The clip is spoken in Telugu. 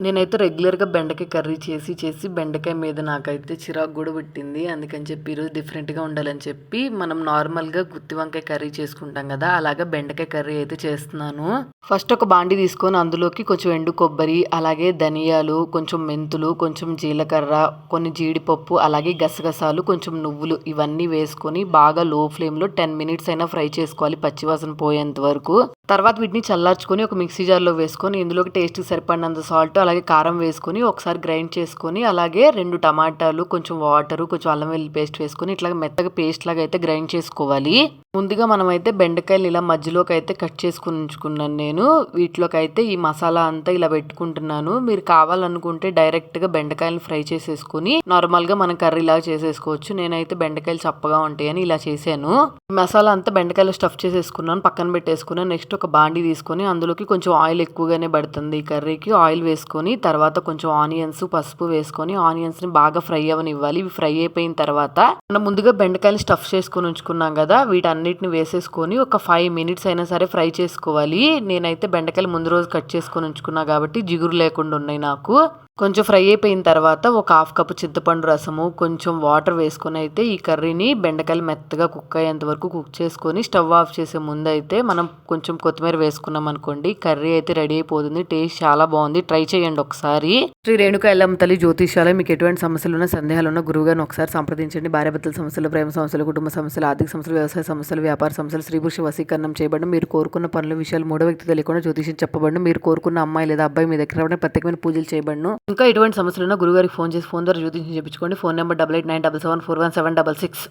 నేనైతే రెగ్యులర్‌గా బెండకాయ కర్రీ చేసి బెండకాయ మీద నాకైతే చిరాకు గూడా పుట్టింది. అందుకని చెప్పి ఈరోజు డిఫరెంట్‌గా ఉండాలని చెప్పి మనం నార్మల్‌గా గుత్తి వంకాయ కర్రీ చేసుకుంటాం గదా! అలాగా బెండకాయ కర్రీ అయితే చేస్తున్నాను. ఫస్ట్ ఒక బాండీ తీసుకొని అందులోకి కొంచెం ఎండు కొబ్బరి, అలాగే ధనియాలు, కొంచెం మెంతులు, కొంచెం జీలకర్ర, కొన్ని జీడిపప్పు, అలాగే గసగసాలు, కొంచెం నువ్వులు ఇవన్నీ వేసుకొని బాగా లో ఫ్లేమ్‌లో 10 మినిట్స్ అయినా ఫ్రై చేసుకోవాలి పచ్చివాసన పోయేంత వరకు. తర్వాత వీటిని చల్లార్చుకొని ఒక మిక్సీ జార్‌లో వేసుకొని ఇందులోకి టేస్ట్‌కి సరిపడినంత సాల్ట్ అలాగే కారం వేసుకొని ఒకసారి గ్రైండ్ చేసుకొని అలాగే 2 టమాటాలు, కొంచెం వాటరు, కొంచెం అల్లం వెల్లుల్లి పేస్ట్ వేసుకొని ఇట్లాగ మెత్తగా పేస్ట్ లాగా అయితే గ్రైండ్ చేసుకోవాలి. ముందుగా మనమైతే బెండకాయలు ఇలా మధ్యలోకి అయితే కట్ చేసుకొని ఉంచుకున్నాను నేను. వీటిలోకైతే ఈ మసాలా అంతా ఇలా పెట్టుకుంటున్నాను. మీరు కావాలనుకుంటే డైరెక్ట్‌గా బెండకాయలను ఫ్రై చేసేసుకొని నార్మల్‌గా మనం కర్రీలాగా చేసేసుకోవచ్చు. నేనైతే బెండకాయలు చప్పగా ఉంటాయని ఇలా చేశాను. ఈ మసాలా అంతా బెండకాయలో స్టఫ్ చేసేసుకున్నాను. పక్కన పెట్టేసుకున్నాను. నెక్స్ట్ ఒక బాండీ తీసుకొని అందులోకి కొంచెం ఆయిల్ ఎక్కువగానే పడుతుంది ఈ కర్రీకి. ఆయిల్ వేసుకొని తర్వాత కొంచెం ఆనియన్స్, పసుపు వేసుకొని ఆనియన్స్‌ని బాగా ఫ్రై అవ్వనివ్వాలి. ఇవి ఫ్రై అయిపోయిన తర్వాత మనం ముందుగా బెండకాయలు స్టఫ్ చేసుకొని ఉంచుకున్నాం కదా! వీటన్నిటిని వేసేసుకొని ఒక 5 మినిట్స్ అయినా సరే ఫ్రై చేసుకోవాలి. నేనైతే బెండకాయలు ముందు రోజు కట్ చేసుకొని ఉంచుకున్నా కాబట్టి జిగురు లేకుండా ఉన్నాయి నాకు. కొంచెం ఫ్రై అయిపోయిన తర్వాత ఒక హాఫ్ కప్ చింతపండు రసము, కొంచెం వాటర్ వేసుకొని అయితే ఈ కర్రీని బెండకాయలు మెత్తగా కుక్ అయ్యేంత వరకు కుక్ చేసుకొని స్టవ్ ఆఫ్ చేసే ముందైతే మనం కొంచెం కొత్తిమీర వేసుకున్నాం అనుకోండి కర్రీ అయితే రెడీ అయిపోతుంది. టేస్ట్ చాలా బాగుంది. ట్రై చేయండి ఒకసారి. శ్రీ రేణుక ఎల్లమ్మ తల్లి జ్యోతిష్యాలయం మీకు ఎటువంటి సమస్యలున్నా సందేహాలున్నా గురువుగారిని ఒకసారి సంప్రదించండి. భార్యాభర్తల సమస్యలు, ప్రేమ సమస్యలు, కుటుంబ సమస్యలు, ఆర్థిక సమస్యలు, వ్యవసాయ సమస్యలు, వ్యాపార సమస్యలు, స్త్రీ పురుష వశీకరణం చేయబడి మీరు కోరుకున్న పనుల విషయాలు మూడో వ్యక్తి తెలియకుండా జ్యోతిష్యం చెప్పబడి మీరు కోరుకున్న అమ్మాయి లేదా అబ్బాయి మీ దగ్గర రావడానికి ప్రత్యేకమైన పూజలు చేయబడను. ఇంకా ఎటువంటి సమస్యలున్నా గురుగారికి ఫోన్ చేసి ఫోన్ ద్వారా జ్యోతిష్యం చేయించుకోండి. Phone number 8897741766.